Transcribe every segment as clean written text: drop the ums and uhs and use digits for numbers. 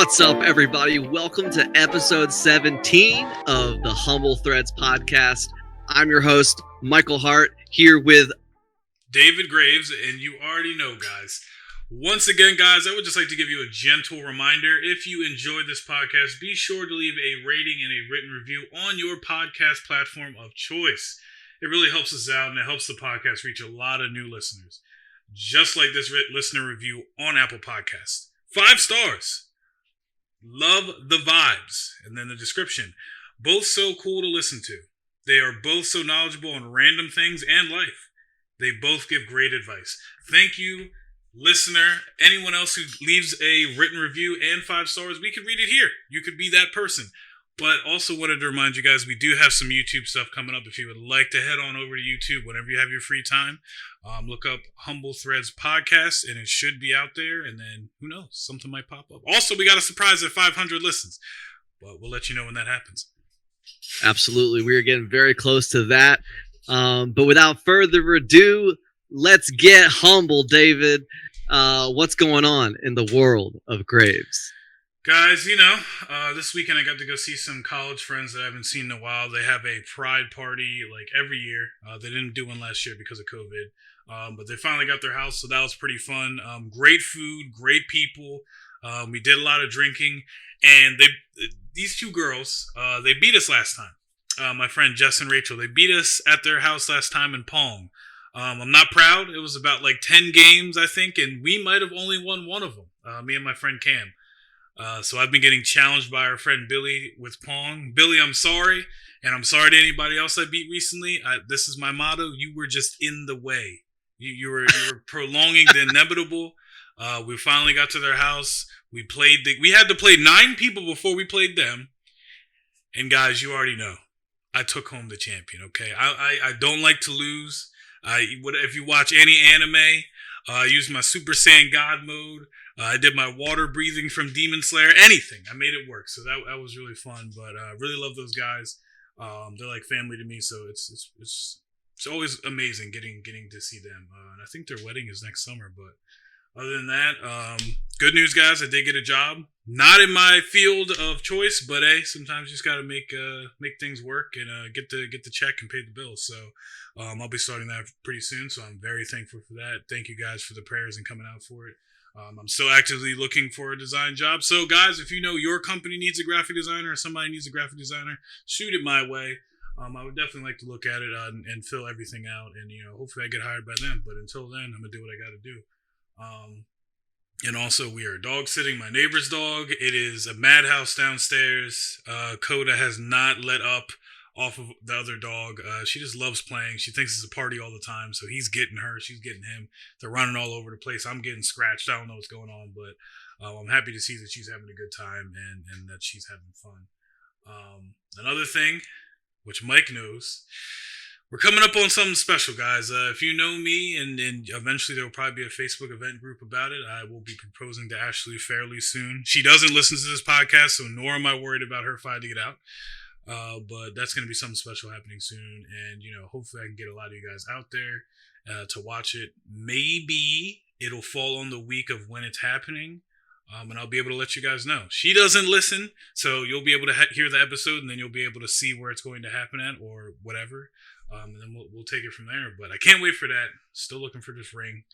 What's up, everybody? Welcome to episode 17 of the Humble Threads podcast. I'm your host, Michael Hart, here with David Graves, and you already know, guys. Once again, guys, I would just like to give you a gentle reminder. If you enjoyed this podcast, be sure to leave a rating and a written review on your podcast platform of choice. It really helps us out, and it helps the podcast reach a lot of new listeners. Just like this listener review on Apple Podcasts. 5 stars. Love the vibes. And then the description. Both so cool to listen to. They are both so knowledgeable on random things and life. They both give great advice. Thank you, listener. Anyone else who leaves a written review and 5 stars, we could read it here. You could be that person. But also wanted to remind you guys, we do have some YouTube stuff coming up. If you would like to head on over to YouTube whenever you have your free time, look up Humble Threads Podcast, and it should be out there. And then, who knows, something might pop up. Also, we got a surprise at 500 listens, but we'll let you know when that happens. Absolutely. We are getting very close to that. But without further ado, let's get humble, David. What's going on in the world of Graves? Guys, this weekend I got to go see some college friends that I haven't seen in a while. They have a pride party like every year. They didn't do one last year because of COVID, but they finally got their house, so that was pretty fun. Great food, great people. We did a lot of drinking, and these 2 girls, they beat us last time. My friend Jess and Rachel, they beat us at their house last time in Pong. I'm not proud. It was about like 10 games, I think, and we might have only won one of them, me and my friend Cam. So I've been getting challenged by our friend Billy with Pong. Billy, I'm sorry, and I'm sorry to anybody else I beat recently. This is my motto. You were just in the way. You were prolonging the inevitable. We finally got to their house. We had to play 9 people before we played them. And guys, you already know, I took home the champion. Okay, I don't like to lose. If you watch any anime, I used my Super Saiyan God mode. I did my water breathing from Demon Slayer. Anything, I made it work. So that was really fun. But I really love those guys. They're like family to me. So it's always amazing getting to see them. And I think their wedding is next summer. But other than that, good news, guys. I did get a job. Not in my field of choice, but hey, sometimes you just got to make things work and get the check and pay the bills. So I'll be starting that pretty soon. So I'm very thankful for that. Thank you guys for the prayers and coming out for it. I'm still actively looking for a design job. So guys, if you know your company needs a graphic designer or somebody needs a graphic designer, shoot it my way. I would definitely like to look at it and fill everything out. And, hopefully I get hired by them. But until then, I'm going to do what I got to do. And also, we are dog sitting my neighbor's dog. It is a madhouse downstairs. Coda has not let up off of the other dog. She just loves playing. She thinks it's a party all the time. So he's getting her. She's getting him. They're running all over the place. I'm getting scratched. I don't know what's going on. But I'm happy to see that she's having a good time and that she's having fun. Another thing, which Mike knows, we're coming up on something special, guys. If you know me, and eventually there will probably be a Facebook event group about it, I will be proposing to Ashley fairly soon. She doesn't listen to this podcast, so nor am I worried about her finding it out. But that's going to be something special happening soon. And, hopefully I can get a lot of you guys out there to watch it. Maybe it'll fall on the week of when it's happening. And I'll be able to let you guys know. She doesn't listen, so you'll be able to hear the episode, and then you'll be able to see where it's going to happen at or whatever. And then we'll take it from there. But I can't wait for that. Still looking for this ring.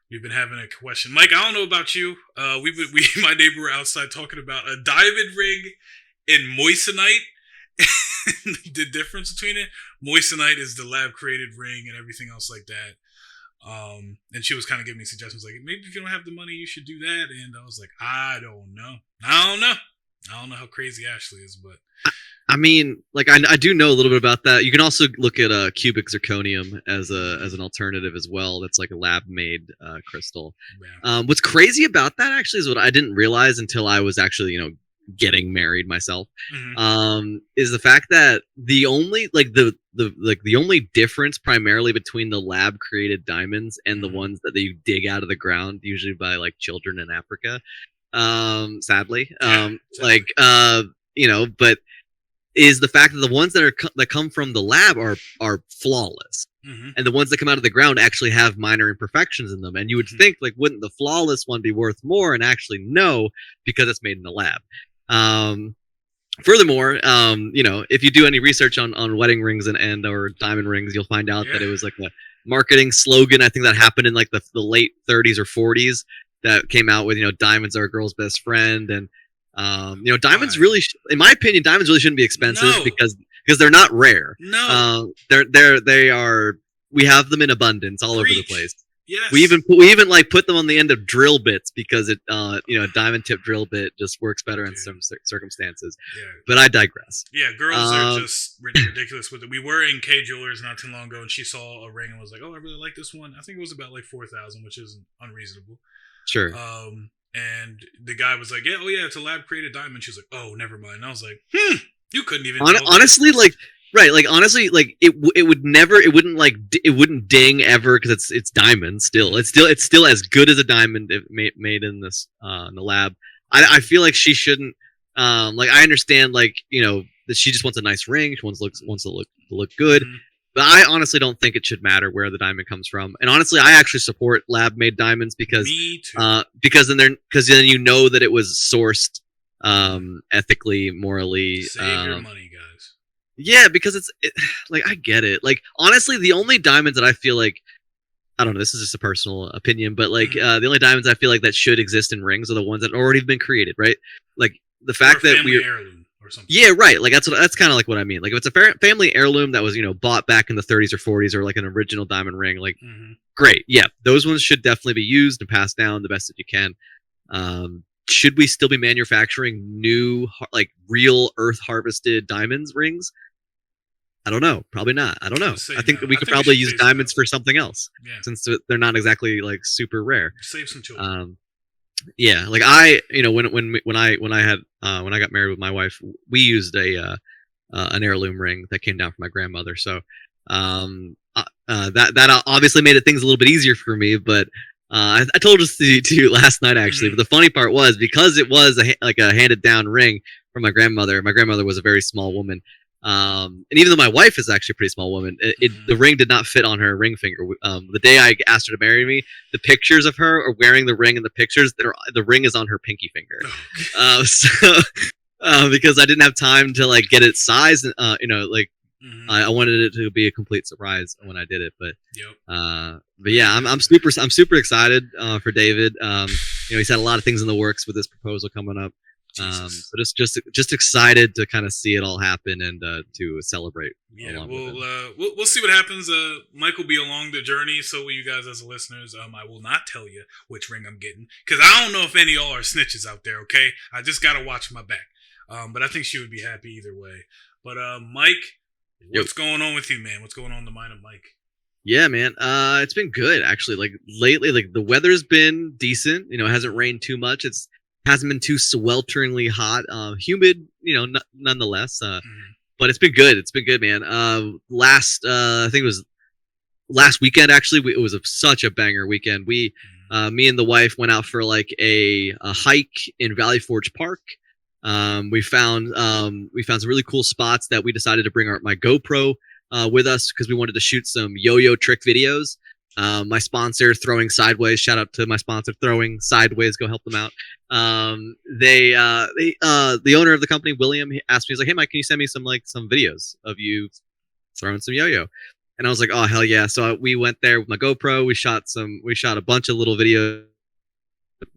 We've been having a question. Mike, I don't know about you. My neighbor were outside talking about a diamond ring and moissanite. The difference between it. Moissanite is the lab created ring and everything else like that. And she was kind of giving me suggestions like, maybe if you don't have the money, you should do that. And I was like, I don't know. I don't know how crazy Ashley is, but I mean, like I do know a little bit about that. You can also look at cubic zirconium as an alternative as well. That's like a lab made crystal. Yeah. What's crazy about that actually is what I didn't realize until I was actually getting married myself. Mm-hmm. Is the fact that the only the only difference primarily between the lab created diamonds and the ones that you dig out of the ground, usually by like children in Africa, sadly, but is the fact that the ones that come from the lab are flawless. and the ones that come out of the ground actually have minor imperfections in them. And you would think, like, wouldn't the flawless one be worth more? And actually, no, because it's made in the lab. Furthermore, you know, if you do any research on wedding rings and or diamond rings, you'll find out that it was like a marketing slogan. I think that happened in like the late 30s or 40s that came out with, you know, diamonds are a girl's best friend. And, you know, diamonds really, in my opinion, diamonds really shouldn't be expensive because they're not rare. They are, we have them in abundance all over the place. Yes. We even like put them on the end of drill bits because it, you know, a diamond tip drill bit just works better in some circumstances. Yeah. But I digress. Yeah, girls are just ridiculous with it. We were in K Jewelers not too long ago, and she saw a ring and was like, "Oh, I really like this one." I think it was about like 4,000, which isn't unreasonable. Sure. And the guy was like, "Yeah, oh yeah, it's a lab created diamond." She was like, "Oh, never mind." And I was like, you couldn't even. Honestly, like. Right, like honestly, like it wouldn't ding ever because it's diamond still. It's still as good as a diamond if made in this in the lab. I feel like she shouldn't. Like I understand, like, you know, that she just wants a nice ring. She wants to look good. But I honestly don't think it should matter where the diamond comes from. And honestly, I actually support lab made diamonds because because then you know that it was sourced ethically, morally. Save your money, guys. Yeah, because it's like, I get it. Like, honestly, the only diamonds that I feel like, I don't know, this is just a personal opinion, but like the only diamonds I feel like that should exist in rings are the ones that already have been created, right? Like the fact that heirloom or something. Yeah, right. Like that's kind of like what I mean. Like if it's a family heirloom that was, you know, bought back in the 30s or 40s, or like an original diamond ring, like great. Yeah, those ones should definitely be used and passed down the best that you can. Should we still be manufacturing new, like real earth harvested diamonds rings? I don't know. Probably not. I don't know. I think we could probably use diamonds for something else, since they're not exactly like super rare. Save some children. Yeah, like I, you know, when I got married with my wife, we used an heirloom ring that came down from my grandmother. So that obviously made things a little bit easier for me. But I told this to you last night actually. But the funny part was, because it was a handed down ring from my grandmother. My grandmother was a very small woman. And even though my wife is actually a pretty small woman, the ring did not fit on her ring finger. The day I asked her to marry me, the pictures of her are wearing the ring, and the pictures the ring is on her pinky finger. Because I didn't have time to like get it sized. You know, like I wanted it to be a complete surprise when I did it. But yeah, I'm super excited for David. You know, he's had a lot of things in the works with this proposal coming up. So just excited to kind of see it all happen and to celebrate. Yeah, we'll see what happens. Mike will be along the journey. So will you guys as the listeners. I will not tell you which ring I'm getting because I don't know if any of y'all are snitches out there. Okay, I just gotta watch my back. But I think she would be happy either way. But Mike, what's going on with you, man? What's going on in the mind of Mike? Yeah, man. It's been good actually. Like lately, like the weather's been decent. You know, it hasn't rained too much. Hasn't been too swelteringly hot, humid, you know, nonetheless. But it's been good. It's been good, man. I think it was last weekend. Actually, it was such a banger weekend. Me and the wife went out for like a hike in Valley Forge Park. We found some really cool spots that we decided to bring my GoPro with us because we wanted to shoot some yo-yo trick videos. My sponsor, Throwing Sideways, shout out to my sponsor, Throwing Sideways, go help them out. The owner of the company, William, he asked me, he's like, "Hey Mike, can you send me some videos of you throwing some yo-yo?" And I was like, "Oh hell yeah!" So we went there with my GoPro. We shot a bunch of little videos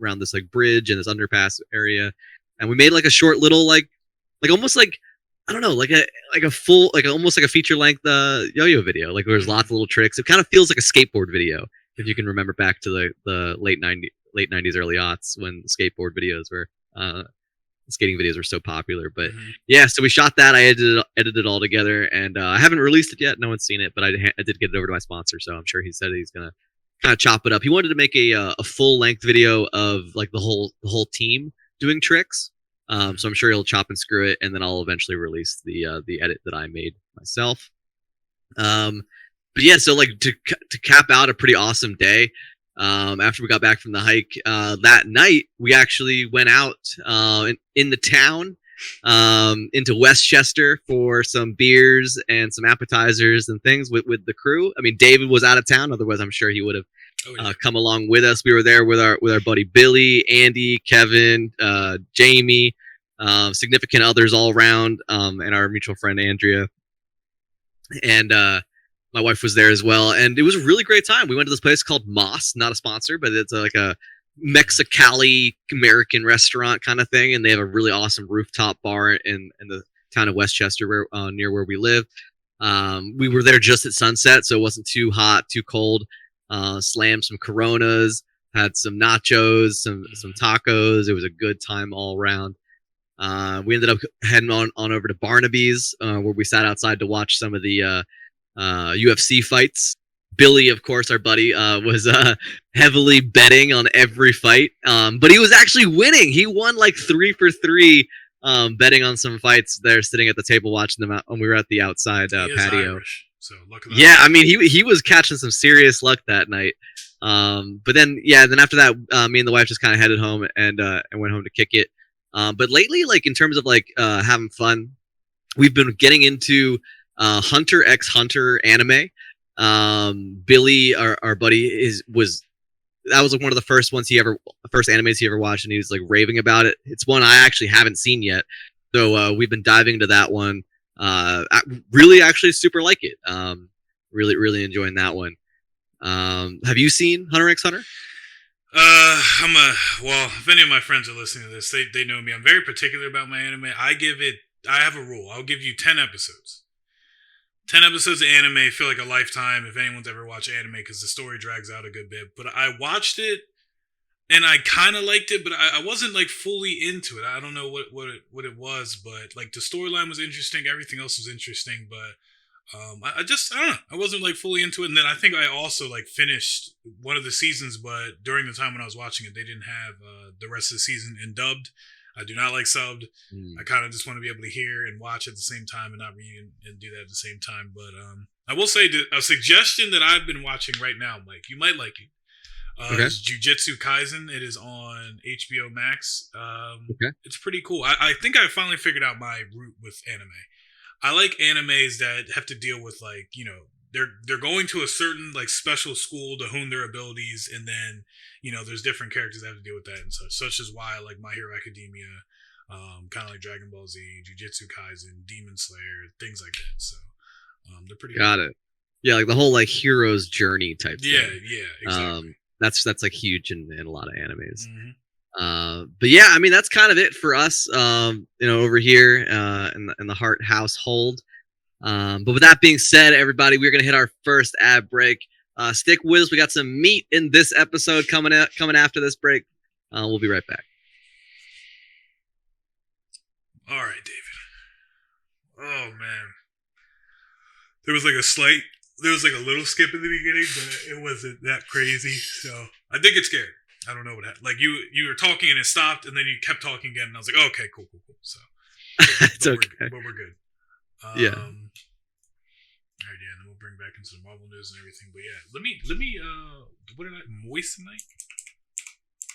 around this like bridge and this underpass area, and we made like a short little like almost like, I don't know, like a full, like almost like a feature length yo-yo video. Like there's lots of little tricks. It kind of feels like a skateboard video if you can remember back to the late 90s, early aughts when skateboard videos were skating videos were so popular. But yeah, so we shot that. I edited it all together, and I haven't released it yet. No one's seen it, but I did get it over to my sponsor, so I'm sure he said he's gonna kind of chop it up. He wanted to make a full length video of like the whole team doing tricks. So I'm sure he'll chop and screw it, and then I'll eventually release the edit that I made myself. But yeah, so like to cap out a pretty awesome day. After we got back from the hike, that night we actually went out in the town into Westchester for some beers and some appetizers and things with the crew. I mean, David was out of town, otherwise I'm sure he would have come along with us. We were there with our buddy Billy, Andy, Kevin, Jamie, significant others all around, and our mutual friend Andrea. And my wife was there as well, and it was a really great time. We went to this place called Moss, not a sponsor, but it's like a Mexicali American restaurant kind of thing, and they have a really awesome rooftop bar in the town of Westchester, near where we live. We were there just at sunset, so it wasn't too hot, too cold. Slammed some Coronas, had some nachos, some tacos. It was a good time all around. We ended up heading on over to Barnaby's, where we sat outside to watch some of the UFC fights. Billy, of course, our buddy, was heavily betting on every fight, but he was actually winning. He won like 3 for 3, betting on some fights there, sitting at the table watching them out when we were at the outside patio. Irish, so look at that. Yeah, I mean, he was catching some serious luck that night. But then after that, me and the wife just kind of headed home and went home to kick it. But lately, like in terms of like having fun, we've been getting into Hunter x Hunter anime. Billy, our buddy, was one of the first animes he ever watched, and he was like raving about it. It's one I actually haven't seen yet, so we've been diving into that one. Really, actually, super like it. Really enjoying that one. Have you seen Hunter x Hunter? If any of my friends are listening to this, they know me. I'm very particular about my anime. I have a rule. I'll give you 10 episodes. 10 episodes of anime feel like a lifetime if anyone's ever watched anime, because the story drags out a good bit. But I watched it, and I kind of liked it, but I wasn't like fully into it. I don't know what it was, but like the storyline was interesting. Everything else was interesting, but I don't know. I wasn't like fully into it. And then I think I also like finished one of the seasons, but during the time when I was watching it, they didn't have the rest of the season in dubbed. I do not like subbed. I kind of just want to be able to hear and watch at the same time and not read and do that at the same time. But I will say a suggestion that I've been watching right now, Mike, you might like it. Okay. Is Jujutsu Kaisen. It is on HBO Max. Okay. It's pretty cool. I think I finally figured out my route with anime. I like animes that have to deal with like, you know, they're going to a certain like special school to hone their abilities, and then, you know, there's different characters that have to deal with that and such as why I like My Hero Academia, kind of like Dragon Ball Z, Jujutsu Kaisen, Demon Slayer, things like that. So they're pretty Got it. Yeah, like the whole like hero's journey type thing. Yeah, exactly. That's like huge in a lot of animes. Mm-hmm. But yeah, I mean, that's kind of it for us, over here in the Hart household. But with that being said, everybody, we're going to hit our first ad break. Stick with us. We got some meat in this episode coming after this break. We'll be right back. All right, David. Oh, man. There was like a little skip in the beginning, but it wasn't that crazy. So I did get scared. I don't know what happened. Like you were talking and it stopped, and then you kept talking again, and I was like, oh, okay, cool. So It's okay. But we're good. Yeah. All right, yeah, and then we'll bring back into the Marvel news and everything. But yeah, let me what did I moissanite?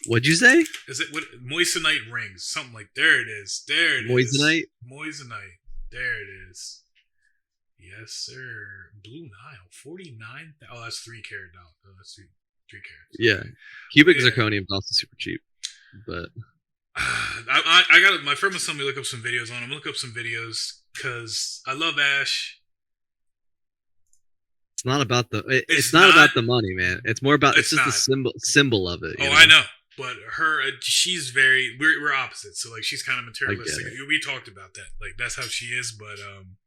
What'd you say? Is it what moissanite rings? Something like there it is. Moissanite? Moissanite. There it is. Yes, sir. Blue Nile, 49. Oh, that's 3 carat dollars. Oh, that's 3 carats. Yeah. Cubic zirconium is also super cheap, but I got my friend was telling me to look up some videos on him. Look up some videos because I love Ash. it's not about it's not about the money, man. It's more about it's just the symbol of it. Oh, I know. But she's very we're opposites. So like she's kind of materialistic. We talked about that. Like that's how she is. But I'm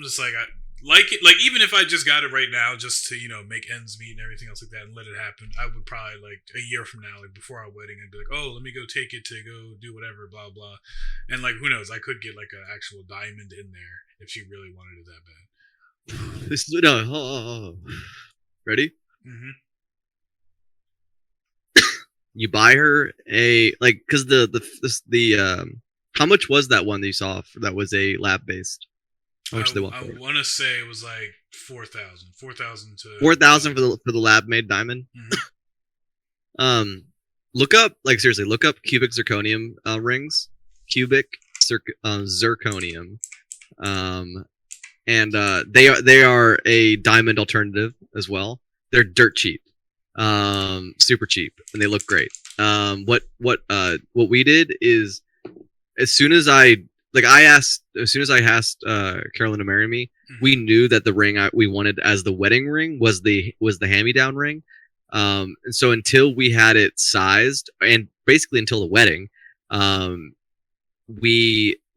just like I like it. Like even if I just got it right now, just to make ends meet and everything else like that, and let it happen, I would probably like a year from now, like before our wedding, I'd be like, oh, let me go take it to go do whatever, blah blah. And like who knows, I could get like an actual diamond in there if she really wanted it that bad. This is no. Ready? Mm-hmm. You buy her because the how much was that one that you saw that was a lab based? How much they want for it? I want to say it was like 4,000 to 4,000 for the lab made diamond. Mm-hmm. Look up cubic zirconium rings. Cubic zirconium, and they are a diamond alternative as well. They're dirt cheap, super cheap, and they look great. What we did is as soon as I asked Carolyn to marry me, we knew that the ring we wanted as the wedding ring was the hand-me-down ring. And so until we had it sized, and basically until the wedding,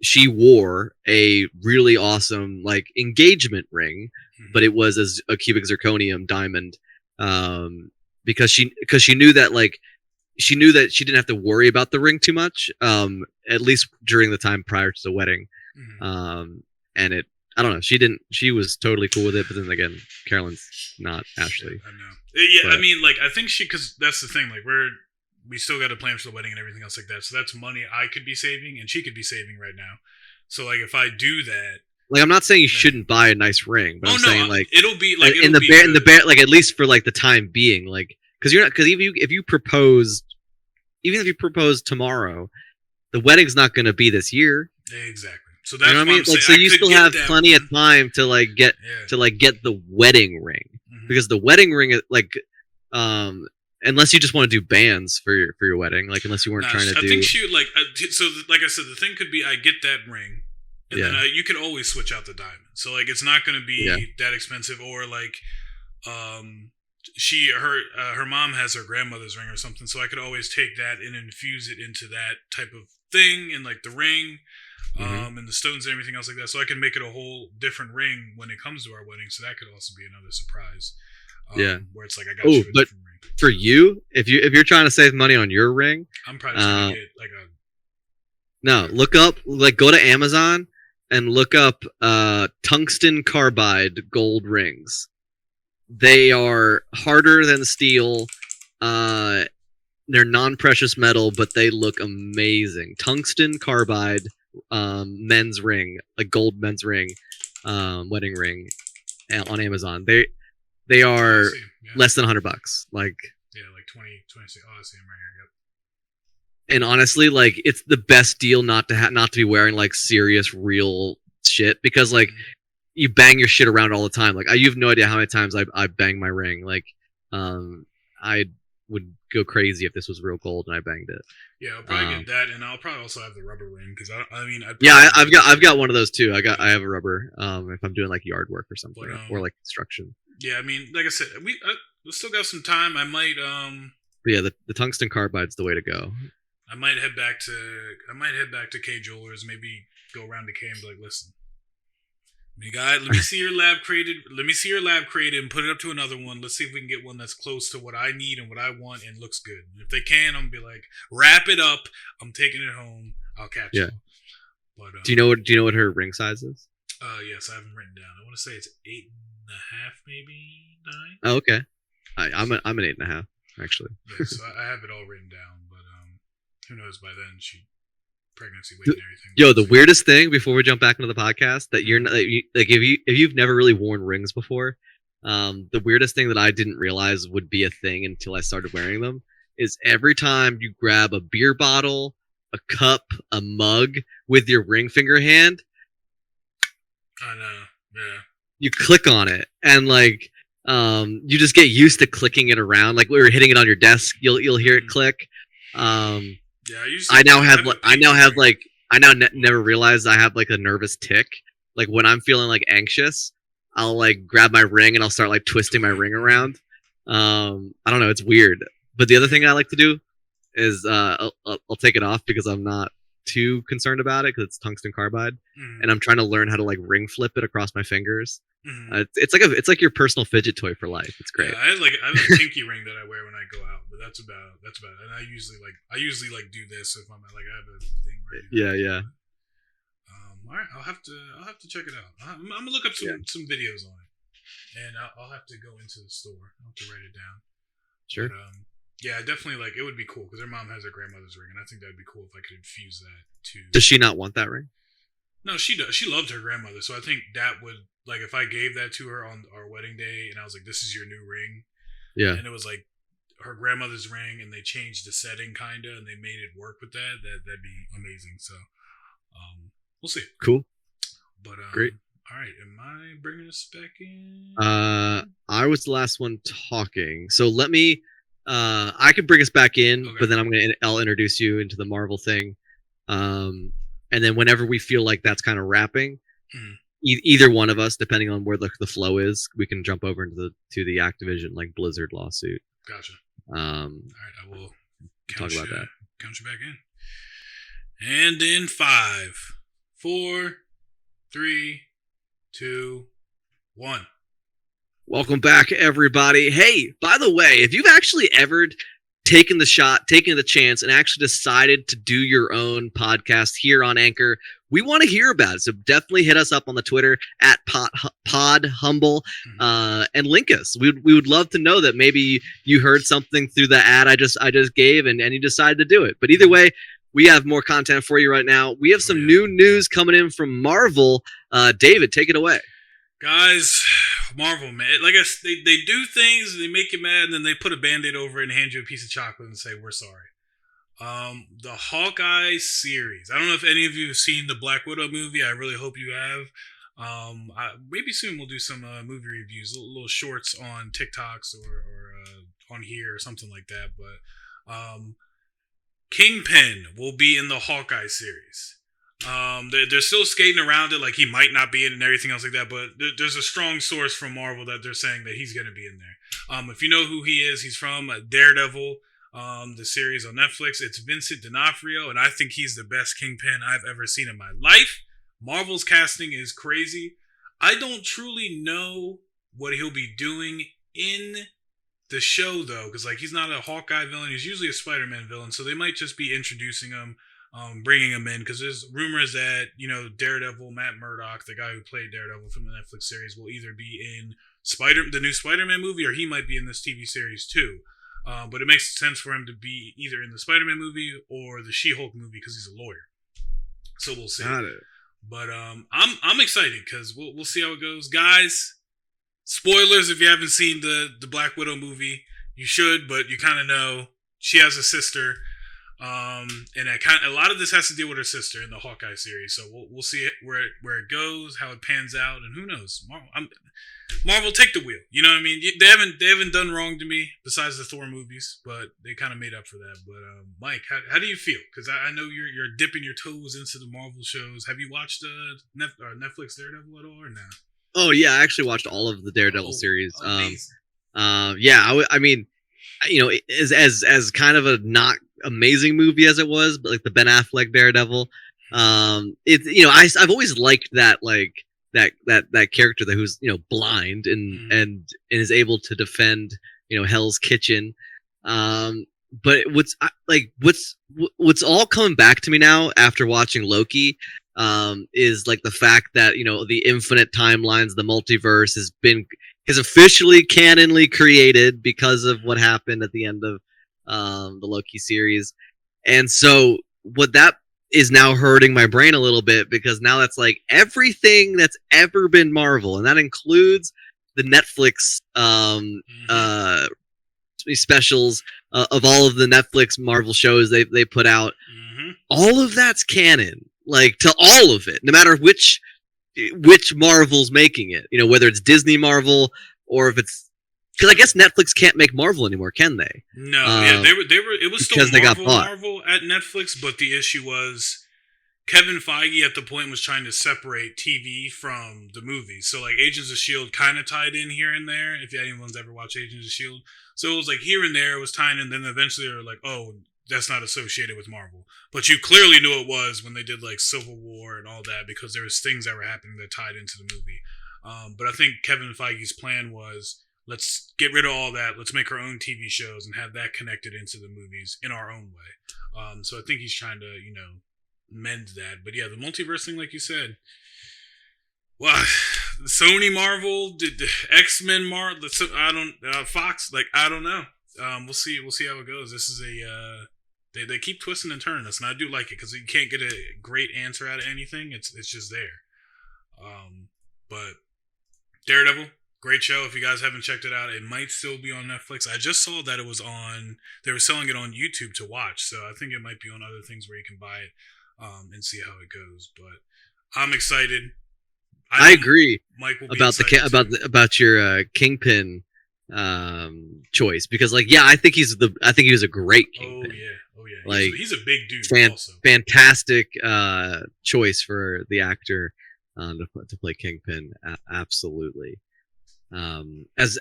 she wore a really awesome like engagement ring, but it was a cubic zirconium diamond, because she knew that like she didn't have to worry about the ring too much, at least during the time prior to the wedding. And I don't know, she was totally cool with it, but then again, Carolyn's not Ashley. I know. Yeah, but, I mean, like, I think because that's the thing, like, we still got to plan for the wedding and everything else like that. So that's money I could be saving and she could be saving right now. So like, if I do that, like, I'm not saying you shouldn't buy a nice ring, but I'm saying like it'll be like in the bear, like at least for like the time being, like because if you propose, even if you propose tomorrow, the wedding's not going to be this year. Exactly. So that's, you know what I mean. Like, so you still have plenty of time to like get the wedding ring, because the wedding ring is like, unless you just want to do bands for your wedding, like unless you weren't trying to do. I think she like so. Like I said, the thing could be I get that ring, and then you can always switch out the diamond. So like it's not going to be that expensive, or like, her mom has her grandmother's ring or something, so I could always take that and infuse it into that type of thing, and like the ring. And the stones and everything else like that, so I can make it a whole different ring when it comes to our wedding. So that could also be another surprise. Where it's like I got you a different ring. For you, if you're trying to save money on your ring, I'm probably gonna get like a. No, look up, like go to Amazon and look up tungsten carbide gold rings. They are harder than steel. They're non-precious metal, but they look amazing. Tungsten carbide. Men's ring, a gold men's ring, wedding ring, on Amazon. They are less than $100. Like like 26. Oh, I see them right here. Yep. And honestly, like it's the best deal not to be wearing like serious real shit, because like you bang your shit around all the time. Like you have no idea how many times I bang my ring. Like I would go crazy if this was real gold and I banged it. Yeah, I'll probably get that, and I'll probably also have the rubber ring, because I've got one of those too. I have a rubber, if I'm doing like yard work or something, or like construction. Yeah, I mean, like I said, we still got some time. I might But yeah, the tungsten carbide's the way to go. I might head back to K Jewelers, maybe go around to K and be like, listen, let me see your lab created. Let me see your lab created and put it up to another one. Let's see if we can get one that's close to what I need and what I want and looks good. And if they can, I'm gonna be like, wrap it up. I'm taking it home. I'll catch you. But do you know what her ring size is? Yes, I haven't written down. I want to say it's 8.5, maybe 9. Oh, okay. I'm an 8.5 actually. Yeah, so I have it all written down, but who knows by then pregnancy weight and everything. Yo, the weirdest thing before we jump back into the podcast, that you're like if you've never really worn rings before, the weirdest thing that I didn't realize would be a thing until I started wearing them is every time you grab a beer bottle, a cup, a mug with your ring finger hand, I know, yeah, you click on it, and like you just get used to clicking it around. Like we were hitting it on your desk, you'll hear it click. Yeah, I never realized I have like a nervous tick. Like when I'm feeling like anxious, I'll like grab my ring and I'll start like twisting my ring around. I don't know, it's weird. But the other thing I like to do is I'll take it off because I'm not too concerned about it, because it's tungsten carbide, and I'm trying to learn how to like ring flip it across my fingers. It's like your personal fidget toy for life. It's great. Yeah, I have a pinky ring that I wear when I go out, but that's about it. And I usually do this if I'm like I have a thing right now. Yeah. All right, I'll have to check it out. I'm gonna look up some videos on it, and I'll have to go into the store. I'll have to write it down. Sure. But, yeah, definitely. Like it would be cool because her mom has her grandmother's ring, and I think that'd be cool if I could infuse that too. Does she not want that ring? No, she does. She loved her grandmother, so I think that would, like, if I gave that to her on our wedding day, and I was like, "This is your new ring," and it was like her grandmother's ring, and they changed the setting kinda, and they made it work with that. That'd be amazing. So, We'll see. Cool. But Great. all right. Am I bringing us back in? I was the last one talking, so let me. I could bring us back in, Okay. but then I'll introduce you into the Marvel thing. And then whenever we feel like that's kind of wrapping, either one of us, depending on where the flow is, we can jump over into the Activision like Blizzard lawsuit. Gotcha. All right, I will talk about that. Count you back in. And in 5, 4, 3, 2, 1. Welcome back, everybody. Hey, by the way, if you've actually ever taken the chance, and actually decided to do your own podcast here on Anchor, we want to hear about it. So definitely hit us up on the Twitter at PodHumble and link us. We would love to know that maybe you heard something through the ad I just gave and you decided to do it. But either way, we have more content for you right now. We have some new news coming in from Marvel. David, take it away. Guys, Marvel, man. Like they do things, they make you mad, and then they put a Band-Aid over it and hand you a piece of chocolate and say, we're sorry. The Hawkeye series. I don't know if any of you have seen the Black Widow movie. I really hope you have. Maybe soon we'll do some movie reviews, little shorts on TikToks or on here or something like that. But Kingpin will be in the Hawkeye series. They're still skating around it like he might not be in it and everything else like that, but there's a strong source from Marvel that they're saying that he's going to be in there. If you know who he is, he's from Daredevil, the series on Netflix. It's Vincent D'Onofrio, and I think he's the best Kingpin I've ever seen in my life. Marvel's casting is crazy. I don't truly know what he'll be doing in the show, though, because like he's not a Hawkeye villain. He's usually a Spider-Man villain, so they might just be introducing him, bringing him in, because there's rumors that, you know, Daredevil, Matt Murdock, the guy who played Daredevil from the Netflix series, will either be in the new Spider-Man movie, or he might be in this TV series too. But it makes sense for him to be either in the Spider-Man movie or the She-Hulk movie because he's a lawyer. So we'll see. Got it. But I'm excited because we'll see how it goes, guys. Spoilers if you haven't seen the Black Widow movie, you should, but you kind of know she has a sister. And a lot of this has to deal with her sister in the Hawkeye series, so we'll see it, where it goes, how it pans out, and who knows. Marvel, take the wheel. You know what I mean? They haven't done wrong to me besides the Thor movies, but they kind of made up for that. But Mike, how do you feel? Because I know you're dipping your toes into the Marvel shows. Have you watched Netflix Daredevil at all or not? Oh yeah, I actually watched all of the Daredevil series. Amazing. I mean, you know, as kind of a not amazing movie as it was, but like the Ben Affleck Daredevil, it's, you know, I've always liked that, like that character that who's, you know, blind and is able to defend, you know, Hell's Kitchen. But what's all coming back to me now after watching Loki is like the fact that, you know, the infinite timelines, the multiverse is officially canonly created because of what happened at the end of the Loki series. And so what that is now hurting my brain a little bit, because now that's like everything that's ever been Marvel, and that includes the Netflix specials of all of the Netflix Marvel shows they put out. All of that's canon, like to all of it, no matter which Marvel's making it, you know, whether it's Disney Marvel or if it's, because I guess Netflix can't make Marvel anymore, can they? No, yeah, they were. It was still Marvel at Netflix, but the issue was Kevin Feige at the point was trying to separate TV from the movies. So like Agents of S.H.I.E.L.D. kind of tied in here and there, if anyone's ever watched Agents of S.H.I.E.L.D. So it was like here and there, it was tying in, then eventually they were like, oh, that's not associated with Marvel. But you clearly knew it was when they did like Civil War and all that, because there was things that were happening that tied into the movie. But I think Kevin Feige's plan was, let's get rid of all that. Let's make our own TV shows and have that connected into the movies in our own way. So I think he's trying to, you know, mend that. But yeah, the multiverse thing, like you said, well, Sony Marvel, did X-Men Marvel, Fox, like, I don't know. We'll see how it goes. This is they keep twisting and turning us, and I do like it because you can't get a great answer out of anything. It's just there. But Daredevil, great show. If you guys haven't checked it out, it might still be on Netflix. I just saw that it was on. They were selling it on YouTube to watch, so I think it might be on other things where you can buy it. and see how it goes. But I'm excited. I agree Mike will be about about your Kingpin choice, because like, yeah, I think he was a great Kingpin. Oh yeah, like he's a big dude. Also, fantastic choice for the actor to play Kingpin. Absolutely. As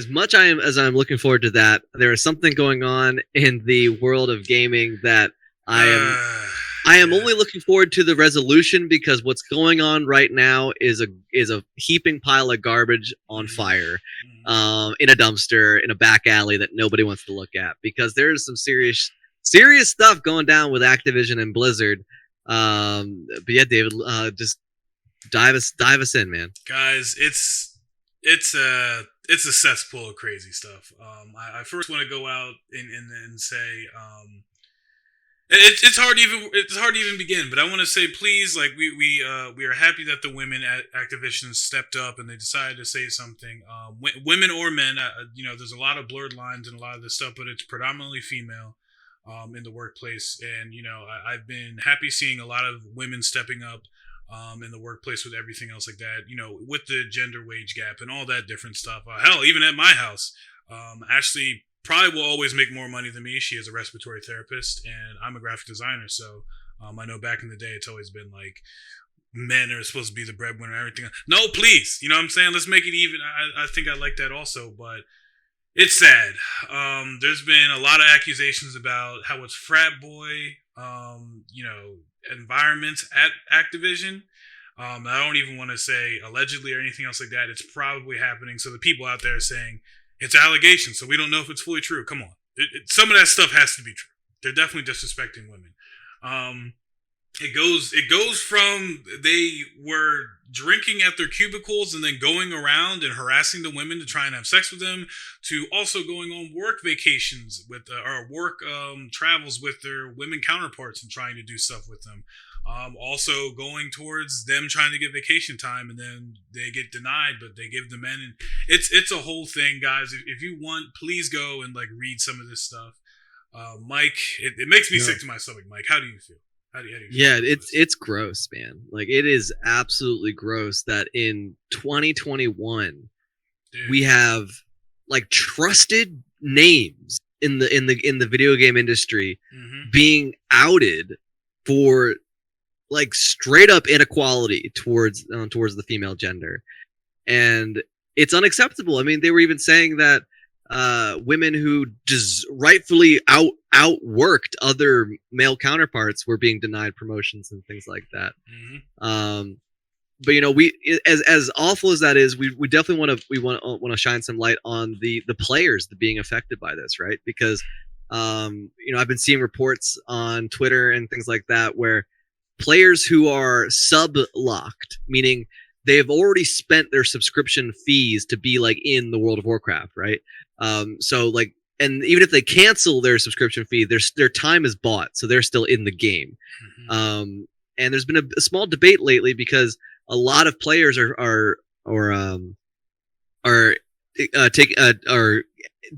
much as I'm looking forward to that, there is something going on in the world of gaming that I am only looking forward to the resolution, because what's going on right now is a heaping pile of garbage on fire, in a dumpster in a back alley that nobody wants to look at, because there's some serious stuff going down with Activision and Blizzard. But yeah, David, just dive us in, man. Guys, it's a cesspool of crazy stuff. I first want to go out and say, it's hard to even begin. But I want to say, please, like we are happy that the women at Activision stepped up and they decided to say something. Women or men, there's a lot of blurred lines and a lot of this stuff, but it's predominantly female in the workplace. And I've been happy seeing a lot of women stepping up in the workplace with everything else like that, with the gender wage gap and all that different stuff. Hell, even at my house, Ashley probably will always make more money than me. She is a respiratory therapist and I'm a graphic designer. So I know back in the day, it's always been like men are supposed to be the breadwinner and everything. No, please. You know what I'm saying? Let's make it even. I think I like that also, but it's sad. There's been a lot of accusations about how it's frat boy, environments at Activision. I don't even want to say allegedly or anything else like that. It's probably happening. So the people out there are saying it's allegations, so we don't know if it's fully true. Come on. Some of that stuff has to be true. They're definitely disrespecting women. It goes from they were drinking at their cubicles and then going around and harassing the women to try and have sex with them, to also going on work vacations with or work travels with their women counterparts and trying to do stuff with them. Also going towards them trying to get vacation time and then they get denied, but they give the men. And it's a whole thing, guys. If you want, please go and like read some of this stuff. Mike, it makes me sick to my stomach. Mike, how do you feel? How do you yeah, it's gross, man. Like, it is absolutely gross that in 2021 we have like trusted names in the video game industry being outed for like straight up inequality towards the female gender, and it's unacceptable. I mean, they were even saying that women who just rightfully outworked other male counterparts were being denied promotions and things like that. But we, as awful as that is, we definitely want to shine some light on the players that being affected by this, right? Because I've been seeing reports on Twitter and things like that where players who are sub-locked, meaning they've already spent their subscription fees to be like in the World of Warcraft, right? So like, and even if they cancel their subscription fee, their time is bought, so they're still in the game. And there's been a small debate lately because a lot of players are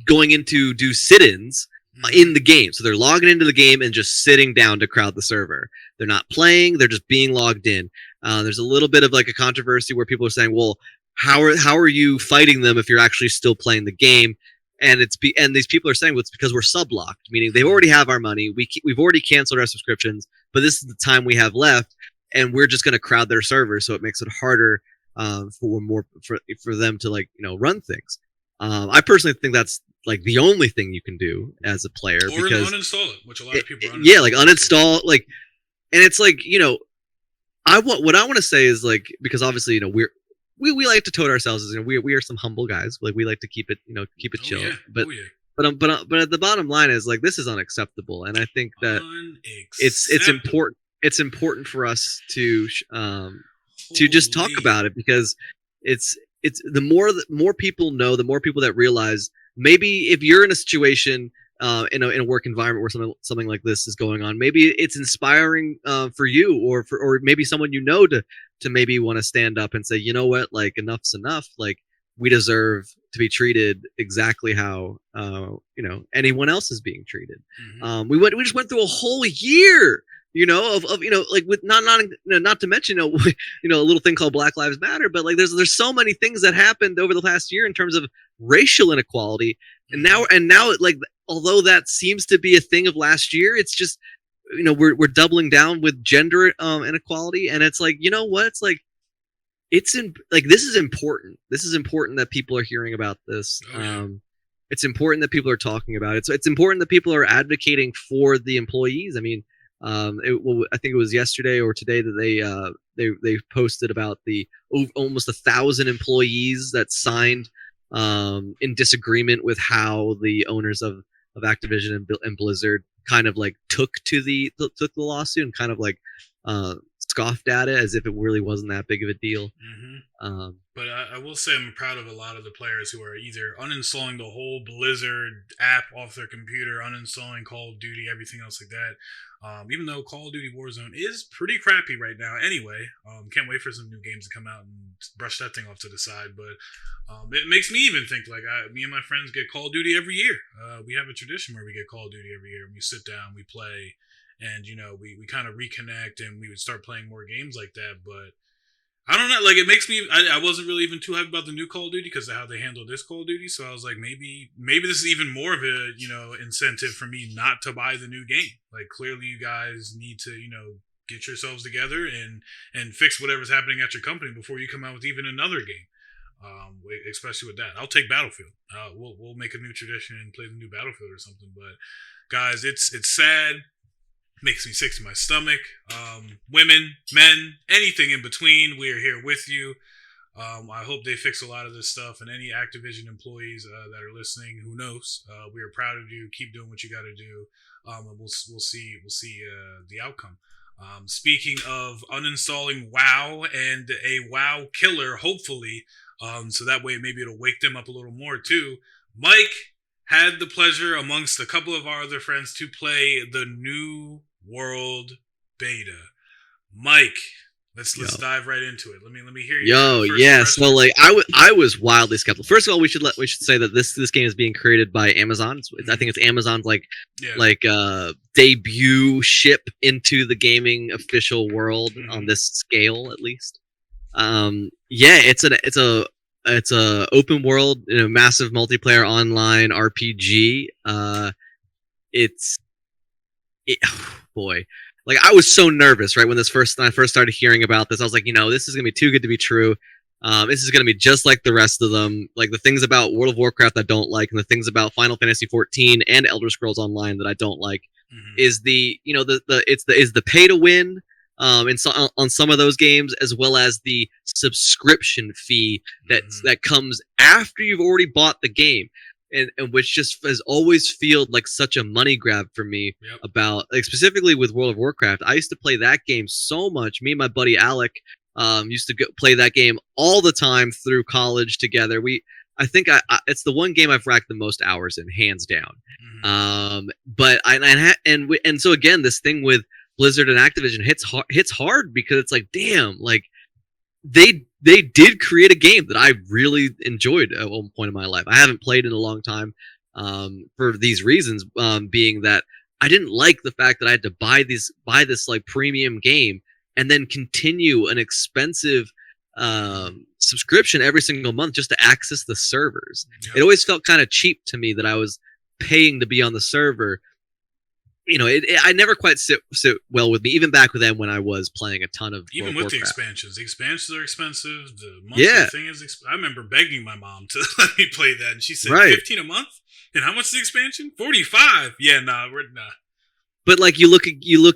going into do sit-ins in the game. So they're logging into the game and just sitting down to crowd the server. They're not playing, they're just being logged in. There's a little bit of like a controversy where people are saying, well, how are you fighting them if you're actually still playing the game? And and these people are saying, well, it's because we're sub-locked, meaning they already have our money. We've already canceled our subscriptions, but this is the time we have left, and we're just going to crowd their servers, so it makes it harder for them to run things. I personally think that's like the only thing you can do as a player, or because uninstall it, which a lot of people are yeah, like uninstall, like, and it's like, what I want to say is, like, because obviously we like to tote ourselves as we are some humble guys, like we like to keep it chill, but the bottom line is, like, this is unacceptable, and I think that it's important for us to just talk about it, because it's the more people know, the more people that realize, maybe if you're in a situation in a work environment where something like this is going on, maybe it's inspiring for you or maybe someone to maybe want to stand up and say, you know what, like, enough's enough. Like, we deserve to be treated exactly how anyone else is being treated. We just went through a whole year of like with not to mention a little thing called Black Lives Matter, but like there's so many things that happened over the past year in terms of racial inequality, and now like although that seems to be a thing of last year, it's just we're doubling down with gender inequality, and it's like what it's like. This is important. This is important that people are hearing about this. It's important that people are talking about it. So it's important that people are advocating for the employees. I mean, I think it was yesterday or today that they posted about the almost 1,000 employees that signed in disagreement with how the owners of Activision and Blizzard kind of like took the lawsuit and kind of like scoffed at it as if it really wasn't that big of a deal. But I will say I'm proud of a lot of the players who are either uninstalling the whole Blizzard app off their computer, uninstalling Call of Duty, everything else like that. Even though Call of Duty Warzone is pretty crappy right now anyway. Can't wait for some new games to come out and brush that thing off to the side. But it makes me even think like me and my friends get Call of Duty every year. We have a tradition where we get Call of Duty every year. We sit down, we play, and we kind of reconnect, and we would start playing more games like that. But I don't know, like it makes me I wasn't really even too happy about the new Call of Duty because of how they handled this Call of Duty. So I was like, maybe this is even more of a incentive for me not to buy the new game. Like clearly you guys need to get yourselves together and fix whatever's happening at your company before you come out with even another game. Especially with that, I'll take Battlefield. We'll make a new tradition and play the new Battlefield or something. But guys, it's sad. Makes me sick to my stomach. Women, men, anything in between, we are here with you. I hope they fix a lot of this stuff. And any Activision employees that are listening, who knows? We are proud of you. Keep doing what you got to do. And we'll see the outcome. Speaking of uninstalling WoW and a WoW killer, hopefully, so that way maybe it'll wake them up a little more too. Mike had the pleasure amongst a couple of our other friends to play the New World beta. Mike, let's dive right into it. Let me hear you. So like I was wildly skeptical. First of all, we should say that this game is being created by Amazon. I think it's Amazon's debut ship into the gaming official world on this scale, at least. It's a open world, massive multiplayer online RPG. Like I was so nervous, right? When I first started hearing about this, I was like, this is gonna be too good to be true. This is gonna be just like the rest of them. Like the things about World of Warcraft I don't like, and the things about Final Fantasy 14 and Elder Scrolls Online that I don't like, is the pay to win. On some of those games, as well as the subscription fee that comes after you've already bought the game, and which just has always felt like such a money grab for me. About like specifically with World of Warcraft. I used to play that game so much. Me and my buddy Alec used to play that game all the time through college together. I think it's the one game I've racked the most hours in, hands down. So again, this thing with Blizzard and Activision hits hard because it's like, damn, like they did create a game that I really enjoyed at one point in my life. I haven't played in a long time for these reasons, being that I didn't like the fact that I had to buy this like premium game and then continue an expensive subscription every single month just to access the servers. It always felt kind of cheap to me that I was paying to be on the server. I never quite sit well with me, even back then when I was playing a ton of even World with of the expansions. The expansions are expensive. The monthly thing is. I remember begging my mom to let me play that, and she said, $15 a month. And how much is the expansion? $45. Yeah, we're nah. But like you look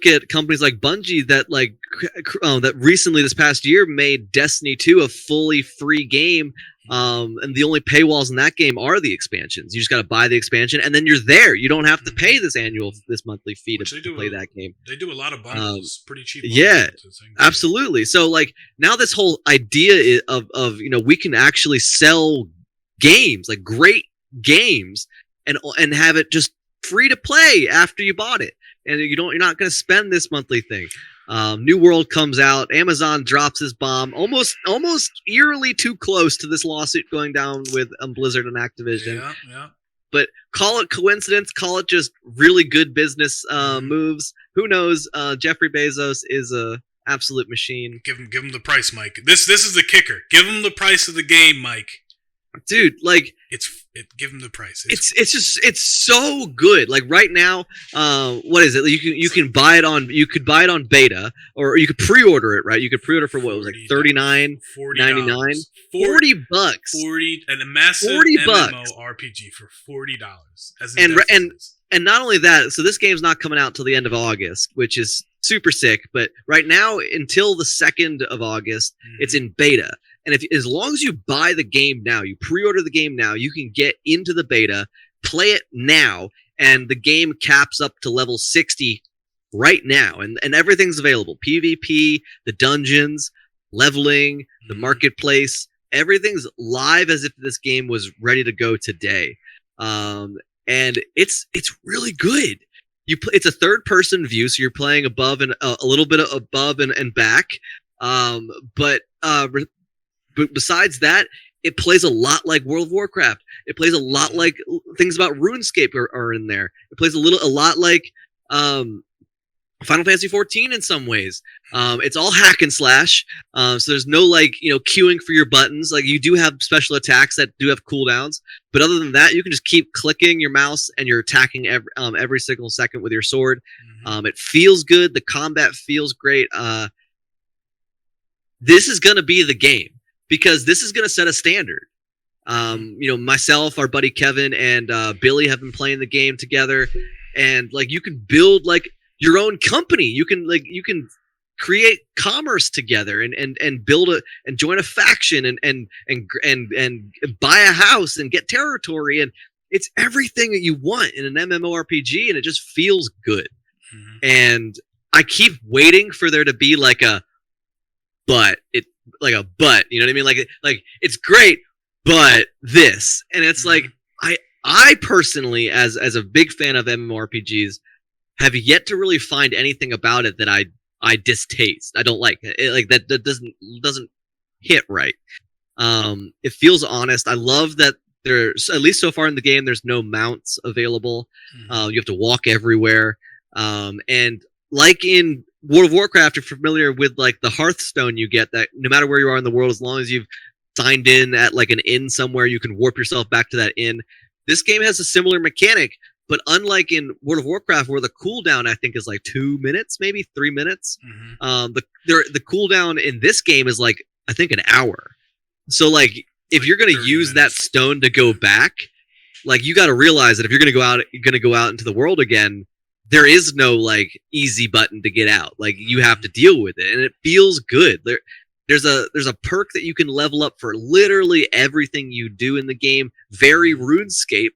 at companies like Bungie that that recently this past year made Destiny 2 a fully free game. And the only paywalls in that game are the expansions. You just got to buy the expansion, and then you're there. You don't have to pay this monthly fee to play that game. They do a lot of bundles, pretty cheap. Yeah, absolutely. So like now, this whole idea of we can actually sell games, like great games, and have it just free to play after you bought it, and you're not going to spend this monthly thing. New World comes out. Amazon drops his bomb almost eerily too close to this lawsuit going down with Blizzard and Activision. Yeah. But call it coincidence, call it just really good business moves. Who knows? Jeffrey Bezos is a absolute machine. Give him the price, Mike. This is the kicker. Give him the price of the game, Mike. Dude, like give him the price. It's so good. Like right now, what is it? You can buy it on beta, or you could pre-order it. Right? You could pre-order for what was like $39.99, $40, 40 and a massive $40 MMORPG for $40. And not only that, so this game's not coming out till the end of August, which is super sick. But right now, until the 2nd of August, it's in beta. And as long as you buy the game now, you pre-order the game now, you can get into the beta, play it now, and the game caps up to level 60 right now. And everything's available. PvP, the dungeons, leveling, the marketplace, everything's live as if this game was ready to go today. And it's really good. It's a third-person view, so you're playing above and a little bit above and back. But besides that, it plays a lot like World of Warcraft. It plays a lot like things about RuneScape are in there. It plays a lot like Final Fantasy 14 in some ways. It's all hack and slash. So there's no queuing for your buttons. Like you do have special attacks that do have cooldowns, but other than that, you can just keep clicking your mouse and you're attacking every single second with your sword. It feels good. The combat feels great. This is gonna be the game. Because this is going to set a standard. Myself, our buddy Kevin, and Billy have been playing the game together, and you can build your own company. You can create commerce together and build and join a faction and buy a house and get territory, and it's everything that you want in an MMORPG, and it just feels good. And I keep waiting for there to be you know what I mean? Like it's great, but this. And it's I personally, as a big fan of MMORPGs, have yet to really find anything about it that I distaste. I don't like it. That doesn't hit right. It feels honest. I love that there's, at least so far in the game, there's no mounts available. You have to walk everywhere. And like in World of Warcraft, you're familiar with the Hearthstone you get, that no matter where you are in the world, as long as you've signed in at an inn somewhere, you can warp yourself back to that inn. This game has a similar mechanic, but unlike in World of Warcraft, where the cooldown I think is 2 minutes, maybe 3 minutes, the cooldown in this game is I think an hour. So if you're gonna use that stone to go back, you got to realize that if you're gonna go out into the world again, there is no easy button to get out. You have to deal with it, and it feels good. There's a perk that you can level up for literally everything you do in the game. Very RuneScape,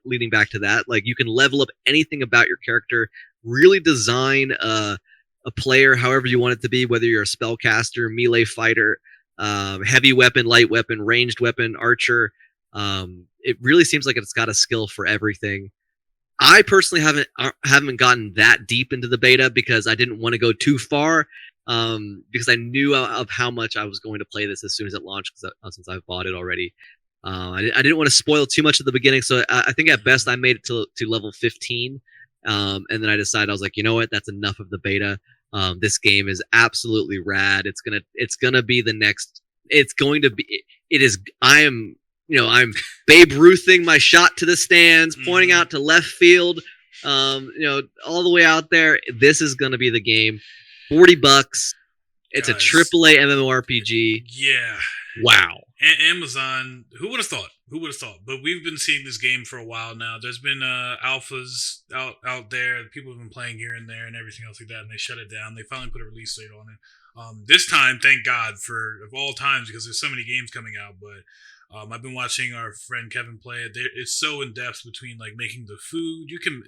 leading back to that. You can level up anything about your character. Really design a player however you want it to be, whether you're a spellcaster, melee fighter, heavy weapon, light weapon, ranged weapon, archer. It really seems like it's got a skill for everything. I personally haven't gotten that deep into the beta because I didn't want to go too far, because I knew of how much I was going to play this as soon as it launched, since I've bought it already. I didn't want to spoil too much at the beginning, so I think at best I made it to level 15, and then I decided, I was like, you know what, that's enough of the beta. This game is absolutely rad. It's gonna be the next. It's going to be. It is. I'm Babe Ruthing my shot to the stands, pointing out to left field, all the way out there. This is going to be the game. $40. It's a AAA MMORPG. Yeah. Wow. Amazon. Who would have thought? But we've been seeing this game for a while now. There's been alphas out there. People have been playing here and there and everything else like that, and they shut it down. They finally put a release date on it. This time, thank God, of all times, because there's so many games coming out, but I've been watching our friend Kevin play it. It's so in depth between making the food. You can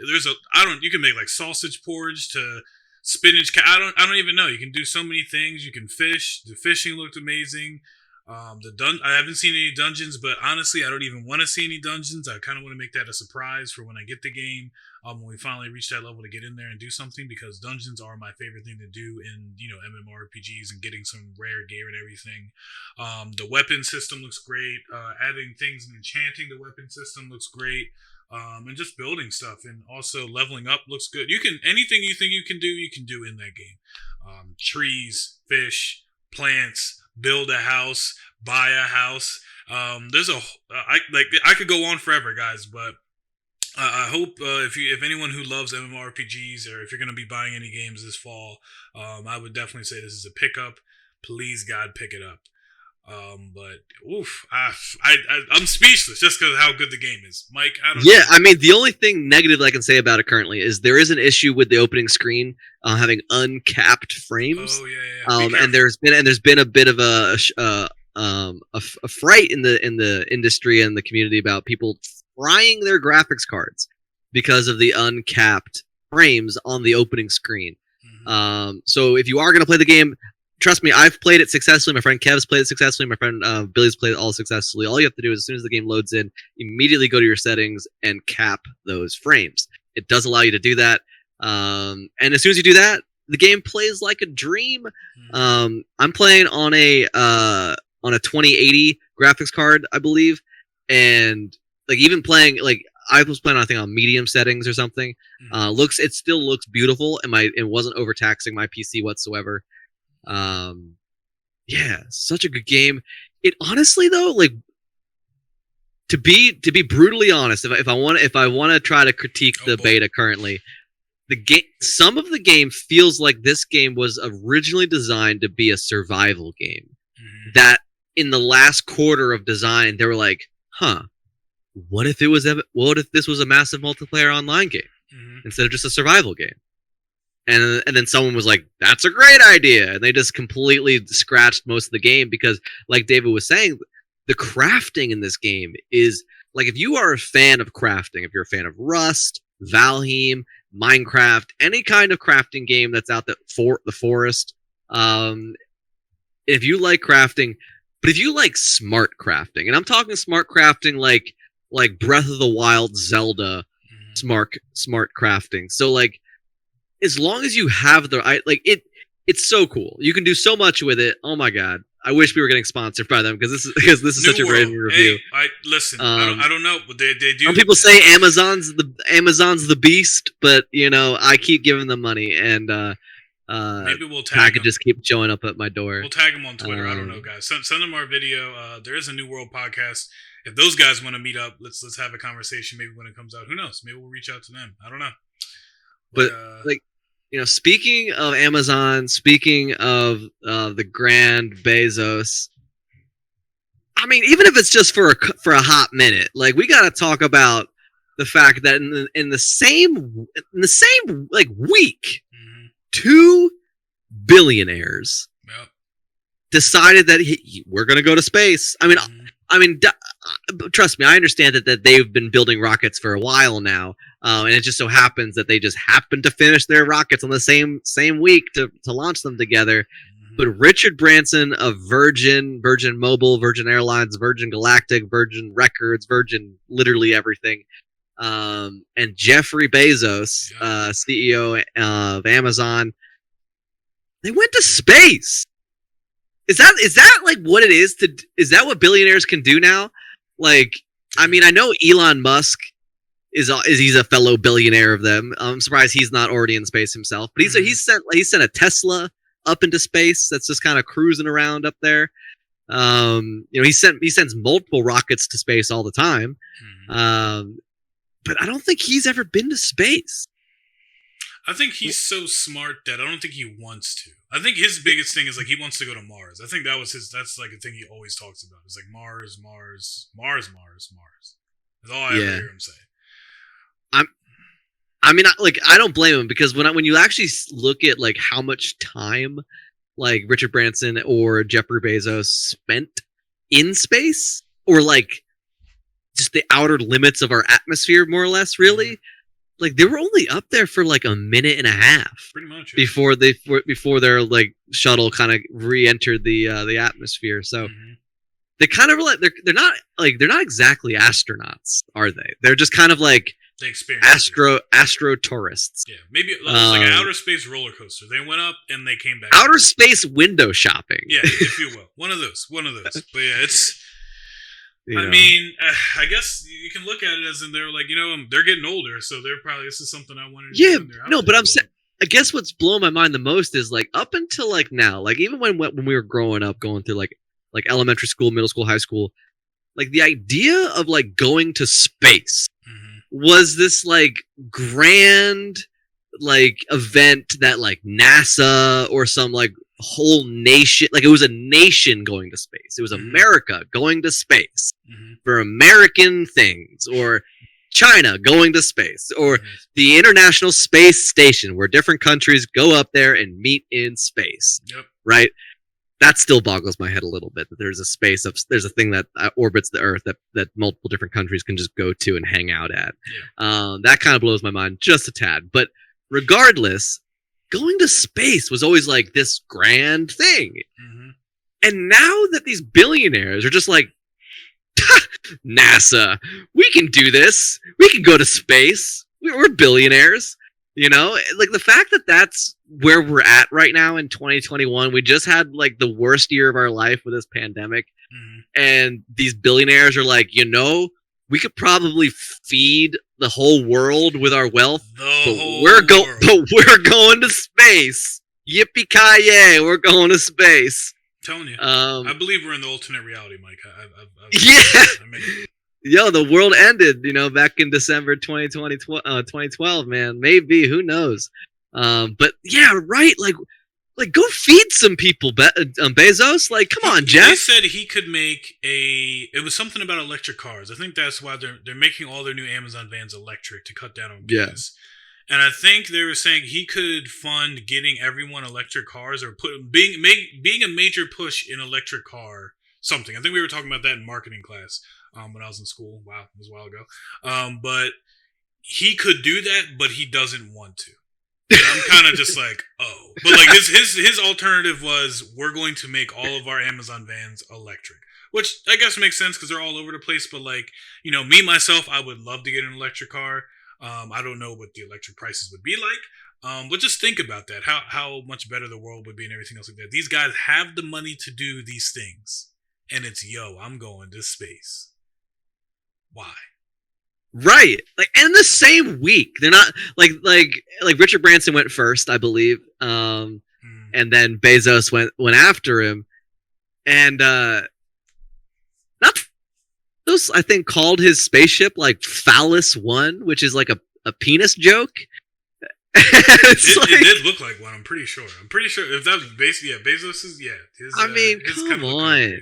make sausage porridge to spinach. I don't even know. You can do so many things. You can fish. The fishing looked amazing. I haven't seen any dungeons, but honestly, I don't even want to see any dungeons. I kind of want to make that a surprise for when I get the game. When we finally reach that level to get in there and do something, because dungeons are my favorite thing to do in MMORPGs and getting some rare gear and everything. The weapon system looks great. Adding things and enchanting the weapon system looks great. And just building stuff and also leveling up looks good. You can anything you think you can do in that game. Trees, fish, plants, build a house, buy a house. I could go on forever, guys, but I hope if anyone who loves MMORPGs or if you're going to be buying any games this fall, I would definitely say this is a pickup. Please, God, pick it up. But oof, I'm speechless just because of how good the game is, Mike. I mean, the only thing negative I can say about it currently is there is an issue with the opening screen having uncapped frames. Oh yeah. And there's been a bit of a fright in the industry and the community about people frying their graphics cards because of the uncapped frames on the opening screen. Mm-hmm. So if you are going to play the game, trust me, I've played it successfully. My friend Kev's played it successfully. My friend Billy's played it all successfully. All you have to do is, as soon as the game loads in, immediately go to your settings and cap those frames. It does allow you to do that. And as soon as you do that, the game plays like a dream. I'm playing on a 2080 graphics card, I believe, and like even playing like I was playing, I think, on medium settings or something. It still looks beautiful, and it wasn't overtaxing my PC whatsoever. Such a good game. It honestly though, like to be brutally honest, if I want to try to critique the beta currently, some of the game feels like this game was originally designed to be a survival game. That in the last quarter of design, they were like, what if this was a massive multiplayer online game instead of just a survival game? And then someone was like, that's a great idea. And they just completely scratched most of the game because, like David was saying, the crafting in this game is, like, if you are a fan of crafting, if you're a fan of Rust, Valheim, Minecraft, any kind of crafting game that's out there for the forest, if you like crafting, but if you like smart crafting, and I'm talking smart crafting like Breath of the Wild, Zelda, smart crafting. So like, as long as you have it's so cool. You can do so much with it. Oh my god! I wish we were getting sponsored by them because this is such a great review. Hey, I don't know, but they do. Some people say Amazon's the beast, but I keep giving them money, and maybe we'll tag packages keep showing up at my door. We'll tag them on Twitter. I don't know, guys. Send them our video. There is a New World podcast. If those guys want to meet up, let's have a conversation. Maybe when it comes out, who knows? Maybe we'll reach out to them. I don't know. But speaking of Amazon, speaking of the Grand Bezos, I mean, even if it's just for a hot minute, like, we got to talk about the fact that in the same like week, two billionaires decided that we're going to go to space. I mean, trust me, I understand that they've been building rockets for a while now, and it just so happens that they just happened to finish their rockets on the same week to launch them together. But Richard Branson of Virgin Mobile, Virgin Airlines, Virgin Galactic, Virgin Records, Virgin literally everything, and Jeffrey Bezos, CEO of Amazon, they went to space. Is that like what it is is that what billionaires can do now? Like, I mean, I know Elon Musk he's a fellow billionaire of them. I'm surprised he's not already in space himself. But he sent a Tesla up into space that's just kind of cruising around up there. He sends multiple rockets to space all the time. But I don't think he's ever been to space. I think he's so smart that I don't think he wants to. I think his biggest thing is like he wants to go to Mars. I think that's like a thing he always talks about. It's like Mars. That's all I ever hear him say. I don't blame him, because when you actually look at like how much time like Richard Branson or Jeffrey Bezos spent in space, or like just the outer limits of our atmosphere, more or less, really. Like, they were only up there for like a minute and a half, pretty much, before their like shuttle kind of re-entered the atmosphere. So, they kind of like they're not exactly astronauts, are they? They're just kind of like they experienced astro tourists. Yeah, maybe it was like an outer space roller coaster. They went up and they came back. Outer space window shopping. Yeah, if you will, one of those. But yeah, it's. I mean, I guess you can look at it as in they're like, they're getting older, so they're probably this is something I wanted to do. Yeah, no, but I'm saying. I guess what's blowing my mind the most is like up until like now, like even when we were growing up, going through like elementary school, middle school, high school, like the idea of like going to space was this like grand like event that like NASA or some like whole nation, like it was a nation going to space. It was America going to space for American things, or China going to space, or the International Space Station, where different countries go up there and meet in space. Yep. Right? That still boggles my head a little bit, that there's a thing that orbits the Earth that multiple different countries can just go to and hang out at. Yeah. That kind of blows my mind just a tad. But regardless, going to space was always like this grand thing. And now that these billionaires are just like, NASA, we can do this. We can go to space. We're billionaires. Like the fact that that's where we're at right now in 2021. We just had like the worst year of our life with this pandemic. And these billionaires are like, we could probably feed the whole world with our wealth. But we're going to space. Yippee-ki-yay, we're going to space. I'm telling you, I believe we're in the alternate reality, Mike. Yo, the world ended, back in December 2012, man. Maybe, who knows? But yeah, right. Like go feed some people, Bezos. Like, come on, Jeff. They said he could make it was something about electric cars. I think that's why they're making all their new Amazon vans electric to cut down on gas. And I think they were saying he could fund getting everyone electric cars, or being a major push in electric car something. I think we were talking about that in marketing class when I was in school. Wow, it was a while ago. But he could do that, but he doesn't want to. And I'm kind of just like, oh. But like his alternative was, we're going to make all of our Amazon vans electric. Which I guess makes sense because they're all over the place. But like, me, myself, I would love to get an electric car. I don't know what the electric prices would be like, but just think about that. How much better the world would be and everything else like that. These guys have the money to do these things, and it's I'm going to space. Why? Right, like, and in the same week, they're not like Richard Branson went first, I believe, and then Bezos went after him, and not. I think called his spaceship like Phallus One, which is like a penis joke. It did look like one. I'm pretty sure if that was Bezos's, come on.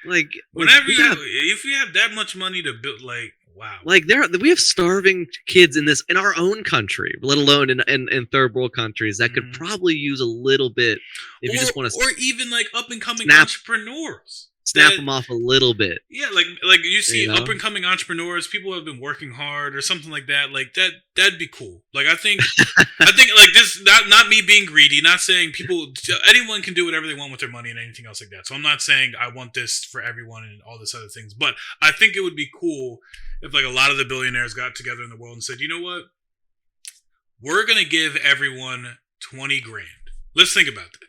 Like, whenever if you have that much money to build, like, wow. Like we have starving kids in our own country, let alone in third world countries that could probably use a little bit if you just want to, or even like up and coming entrepreneurs. Snap them off a little bit. Yeah, like you see up and coming entrepreneurs, people who have been working hard or something like that. Like that'd be cool. Like I think like this, not me being greedy, not saying anyone can do whatever they want with their money and anything else like that. So I'm not saying I want this for everyone and all this other things, but I think it would be cool if like a lot of the billionaires got together in the world and said, you know what? We're gonna give everyone 20 grand. Let's think about that.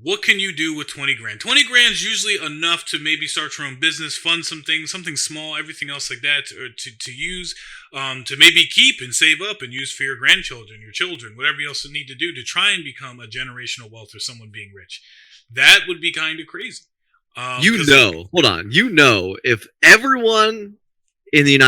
What can you do with 20 grand? 20 grand is usually enough to maybe start your own business, fund something small, everything else like that to use, to maybe keep and save up and use for your grandchildren, your children, whatever you else need to do to try and become a generational wealth or someone being rich. That would be kind of crazy. Hold on. If everyone in the United